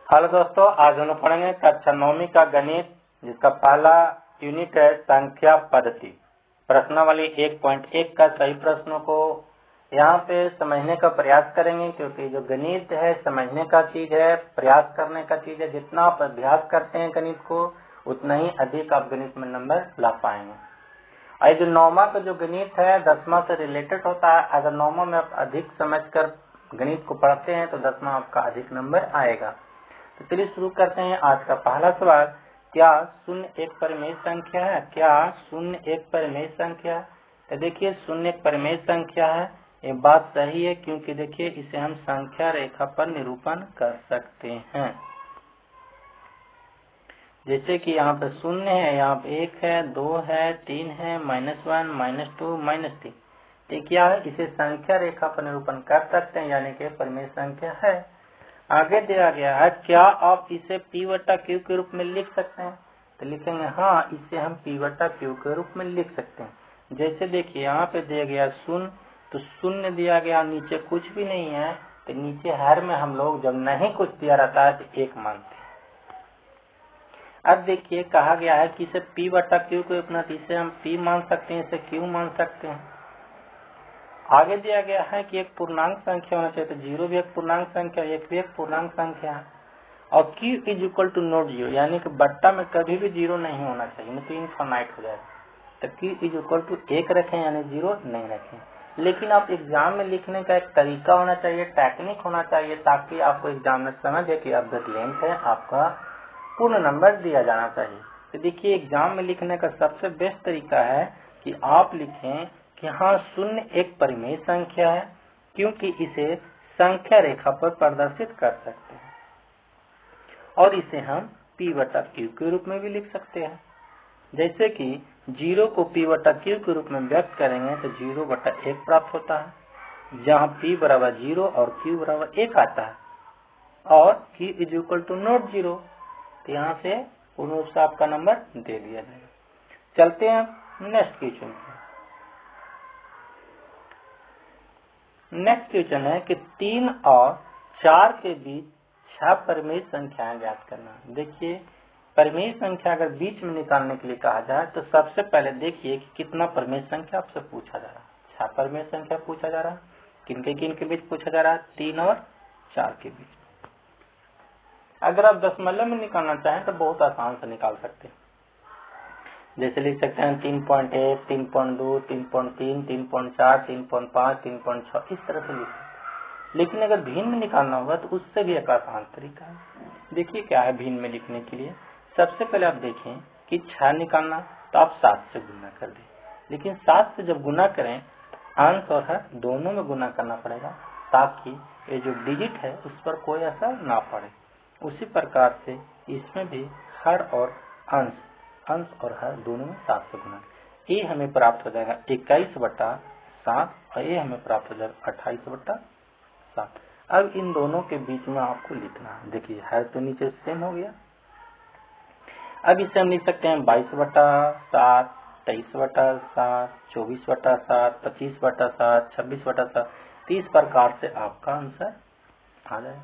Hello दोस्तों, आज हम लोग पढ़ेंगे कक्षा 9वीं का गणित, जिसका पहला यूनिट है संख्या पद्धति। प्रश्नावली 1.1 का सही प्रश्नों को यहाँ पे समझने का प्रयास करेंगे, क्योंकि जो गणित है समझने का चीज है, प्रयास करने का चीज है। जितना आप अभ्यास करते हैं गणित को, उतना ही अधिक आप गणित में नंबर ला पाएंगे। और जो 9वां का जो गणित है 10वां से रिलेटेड होता है। अगर 9वां में आप अधिक समझकर गणित को पढ़ते हैं तो 10वां आपका अधिक नंबर आएगा। तो चलिए शुरू करते हैं। आज का पहला सवाल, क्या शून्य एक परिमेय संख्या है? क्या शून्य एक परिमेय संख्या है? तो देखिए, शून्य एक परिमेय संख्या है, ये बात सही है, क्योंकि देखिए इसे हम संख्या रेखा पर निरूपण कर सकते हैं। जैसे कि यहाँ पे शून्य है, यहाँ पे 1 है, 2 है, 3 है, -1, -2, -3। ये क्या है? इसे संख्या रेखा पर निरूपण कर सकते हैं, यानी कि परिमेय संख्या है। आगे दिया गया है, क्या आप इसे P/Q के रूप में लिख सकते हैं? तो लिखेंगे हाँ, इसे हम P/Q के रूप में लिख सकते हैं। जैसे देखिए यहाँ पे दिया गया शून्य, तो शून्य दिया गया, नीचे कुछ भी नहीं है, तो नीचे हर में हम लोग जब नहीं कुछ दिया रहता है तो 1 मानते हैं। अब देखिए कहा गया है कि इसे P/Q के रूप में, इसे हम P मान सकते हैं, इसे Q मान सकते हैं। आगे दिया गया है कि एक पूर्णांक संख्या होना चाहिए, तो 0 भी एक पूर्णांक संख्या, 1 भी एक पूर्णांक संख्या है। और Q = नॉट 0, यानी कि बट्टा में कभी भी 0 नहीं होना चाहिए, नहीं तो इनफाइनाइट हो जाएगा। तो Q = 1 रखें, यानी 0 नहीं रखें। लेकिन आप एग्जाम में लिखने का एक तरीका होना चाहिए, टेक्निक होना चाहिए, ताकि आपको एग्जाम में समझे कि अब लेंथ है, आपका पूर्ण नंबर दिया जाना चाहिए। तो देखिए, एग्जाम में लिखने का सबसे बेस्ट तरीका है कि आप लिखें कि हाँ, शून्य एक परिमेय संख्या है, क्योंकि इसे संख्या रेखा पर प्रदर्शित कर सकते हैं। और इसे हम P/Q के रूप में भी लिख सकते हैं। जैसे कि 0 को P/Q के रूप में व्यक्त करेंगे तो 0/1 प्राप्त होता है, जहाँ P = 0 और Q = 1 आता है। और Q = नॉट 0, तो यहाँ से पूर्ण रूप से आपका नंबर दे दिया जाएगा। चलते हैं नेक्स्ट क्वेश्चन पे। नेक्स्ट क्वेश्चन है कि 3 और 4 के बीच 6 परिमेय संख्याएं ज्ञात करना। देखिए, परिमेय संख्या अगर बीच में निकालने के लिए कहा जाए तो सबसे पहले देखिए कि कितना परिमेय संख्या आपसे पूछा जा रहा है। 6 परिमेय संख्या पूछा जा रहा है। किन के बीच पूछा जा रहा है? 3 और 4 के बीच। अगर आप दशमलव में निकालना चाहें तो बहुत आसान से निकाल सकते हैं। जैसे लिख सकते हैं 3.1, 3.2, 3.3, 3.4, 3.5, 3.6, इस तरह से लिख सकते हैं। लेकिन अगर भिन्न में निकालना होगा तो उससे भी एक आसान तरीका है। देखिए क्या है भिन्न में लिखने के लिए। सबसे पहले आप देखें कि 6 निकालना, तो आप 7 से गुना कर दें। लेकिन 7 से जब गुना करें तो अंश और हर दोनों में गुना करना पड़ेगा, ताकि ये जो डिजिट है उस पर कोई असर ना पड़े। उसी प्रकार से इसमें भी हर और अंश और हर दोनों में 7 से गुना। ये हमें प्राप्त हो जाएगा 21/7, और ये हमें प्राप्त हो जाएगा 28/7। अब इन दोनों के बीच में आपको लिखना है। देखिए हर तो नीचे सेम हो गया। अब इसे हम लिख सकते हैं 22/7, 23/7, 24/7, 25/7, 26/7। तो इस प्रकार से आपका आंसर आ जाएगा।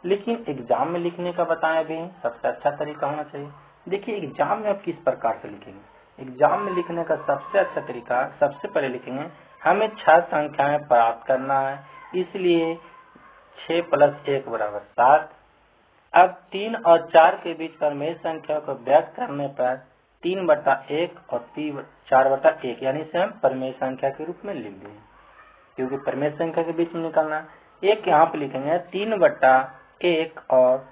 लेकिन एग्जाम में लिखने का बताएं भी सबसे अच्छा तरीका होना चाहिए। देखिए एग्जाम में आप किस प्रकार से लिखेंगे। एग्जाम में लिखने का सबसे अच्छा तरीका, सबसे पहले लिखेंगे हमें 6 संख्याएं प्राप्त करना है, इसलिए 6 + 1 = 7। अब 3 और 4 के बीच परिमेय संख्या को व्यक्त करने पर 3/1 और 4/1, यानी इसे हम परिमेय संख्या के रूप में लिख देंगे, क्योंकि परिमेय संख्या के बीच में निकालना। एक यहाँ पे लिखेंगे 3/1 और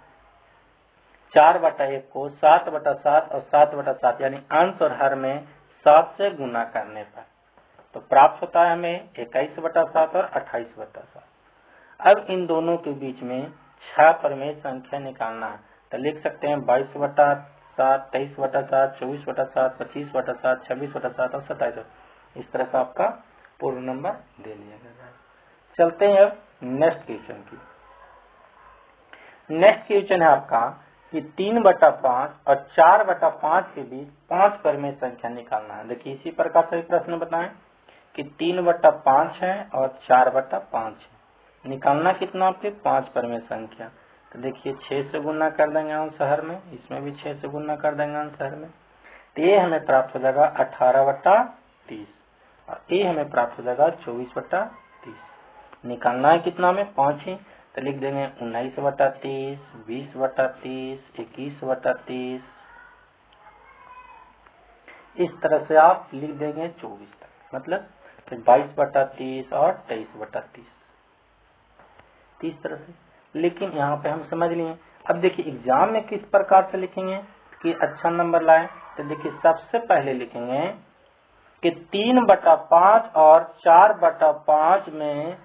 4/1 को 7/7 और 7/7, यानी अंश और हर में 7 से गुना करने पर तो प्राप्त होता है हमें 21/7 और 28/7। अब इन दोनों के बीच में 6 परिमेय संख्या निकालना है, तो लिख सकते हैं 22/7, 23/7, 24/7, 25/7, 26/7 और 27। इस तरह से आपका पूर्ण नंबर दे लिया गया। चलते हैं अब नेक्स्ट क्वेश्चन की। नेक्स्ट क्वेश्चन है आपका कि 3/5 और 4/5 के बीच 5 परिमेय संख्या निकालना है। देखिए इसी प्रकार से प्रश्न बताएं कि 3/5 है और 4/5 है। निकालना कितना आपके 5 परिमेय संख्या। तो देखिए 6 से गुना कर देंगे अंश हर में, इसमें भी 6 से गुना कर देंगे अंश हर में। तो ये हमें प्राप्त हो जाएगा 18/30 और ये हमें प्राप्त हो जाएगा 24/30। निकालना है कितना में 5 ही, तो लिख देंगे 19/30, 20/30, 21/30। इस तरह से आप लिख देंगे 24 तक, मतलब 22/30 और 23/30 इस तरह से। लेकिन यहाँ पे हम समझ लिए। अब देखिए एग्जाम में किस प्रकार से लिखेंगे कि अच्छा नंबर लाए, तो देखिए सबसे पहले लिखेंगे कि 3/5 और 4/5 में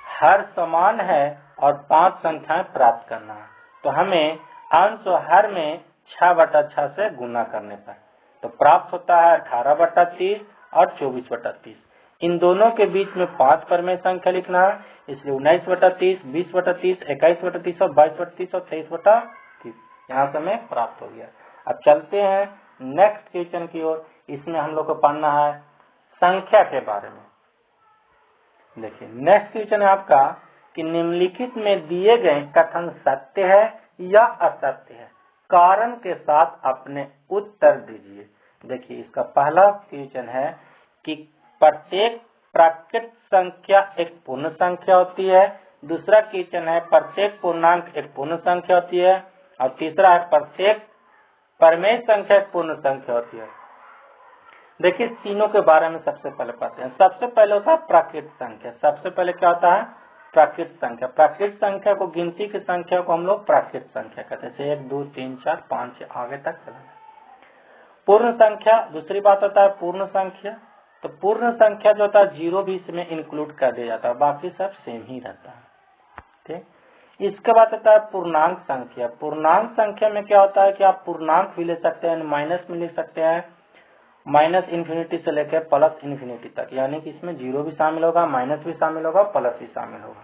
हर समान है और 5 संख्याएं प्राप्त करना है। तो हमें अंश और हर में 6/6 से गुना करने पर तो प्राप्त होता है 18/30 और 24/30। इन दोनों के बीच में 5 परमेय संख्या लिखना है, इसलिए 19/30, 20/30, 21/30 और 22/30 और 23/30 यहाँ से हमें प्राप्त हो गया। अब चलते हैं नेक्स्ट क्वेश्चन की ओर। इसमें हम लोग को पढ़ना है संख्या के बारे में। देखिए नेक्स्ट क्वेश्चन है आपका कि निम्नलिखित में दिए गए कथन सत्य है या असत्य है, कारण के साथ अपने उत्तर दीजिए। देखिए इसका पहला क्वेश्चन है कि प्रत्येक प्राकृत संख्या एक पूर्ण संख्या होती है। दूसरा क्वेश्चन है प्रत्येक पूर्णांक एक पूर्ण संख्या होती है। और तीसरा है प्रत्येक परमेय संख्या एक पूर्ण संख्या होती है। देखिए तीनों के बारे में सबसे पहले पढ़ते हैं। सबसे पहले होता है प्राकृत संख्या। सबसे पहले क्या होता है प्राकृत संख्या। प्राकृत संख्या को गिनती की संख्या को हम लोग प्राकृत संख्या कहते हैं, 1 2 3 4 5 आगे तक चलेंगे। पूर्ण संख्या दूसरी बात होता है पूर्ण संख्या। तो पूर्ण संख्या जो होता है 0 भी इसमें इंक्लूड कर दिया जाता है, बाकी सब सेम ही रहता है। ठीक, इसके बाद होता है पूर्णांक संख्या। पूर्णांक संख्या में क्या होता है कि आप पूर्णांक भी ले सकते हैं, माइनस में लिख सकते हैं, -∞ से लेकर +∞ तक, यानी कि इसमें 0 भी शामिल होगा, माइनस भी शामिल होगा, प्लस भी शामिल होगा।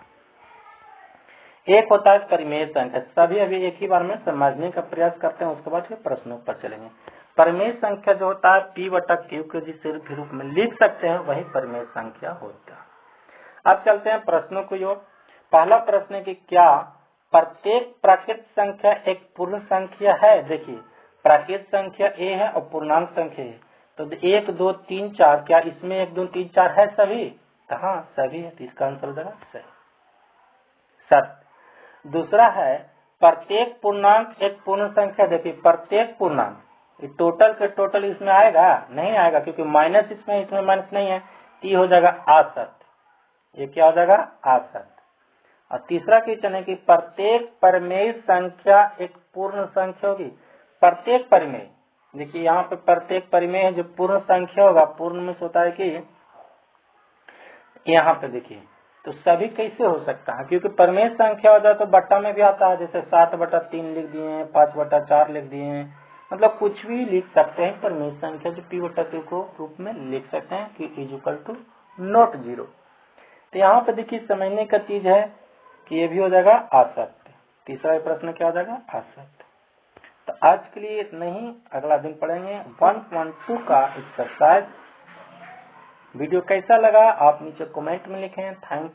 एक होता है परिमेय संख्या। सभी अभी एक ही बार में समझने का प्रयास करते हैं, उसके बाद फिर प्रश्नों पर चलेंगे। परिमेय संख्या जो होता है P/Q के जिस रूप में लिख सकते हैं वही परिमेय संख्या होता है। अब चलते हैं प्रश्नों की ओर। पहला प्रश्न है कि क्या प्रत्येक प्राकृत संख्या एक पूर्ण संख्या है। देखिए प्राकृत संख्या A है और पूर्णांक संख्या है, तो 1 2 3 4 क्या इसमें 1 2 3 4 है सभी? हाँ सभी है, तो इसका आंसर हो जाएगा सही, सत्य। दूसरा है प्रत्येक पूर्णांक एक पूर्ण संख्या। देखिए प्रत्येक पूर्णांक टोटल के टोटल इसमें आएगा नहीं आएगा, क्योंकि माइनस इसमें माइनस नहीं है, तो हो जाएगा असत्य। ये क्या हो जाएगा असत्य। और तीसरा क्वेश्चन है कि प्रत्येक परमेय संख्या एक पूर्ण संख्या होगी। प्रत्येक परिमेय, देखिए यहाँ पे प्रत्येक परिमेय है जो पूर्ण संख्या होगा। पूर्ण में होता है कि यहाँ पे देखिए तो सभी कैसे हो सकता है, क्योंकि परमेय संख्या हो जाए तो बट्टा में भी आता है, जैसे 7/3 लिख दिए हैं, 5/4 लिख दिए हैं, मतलब कुछ भी लिख सकते हैं परमेय संख्या जो P/Q को रूप में लिख सकते हैं कि = ≠0। तो यहाँ पे देखिए समझने का चीज है कि ये भी हो जाएगा असत्य। तीसरा प्रश्न क्या हो जाएगा असत्य। तो आज के लिए इतना ही, अगला दिन पढ़ेंगे 1.2 का एक्सरसाइज। वीडियो कैसा लगा आप नीचे कमेंट में लिखें। Thank you.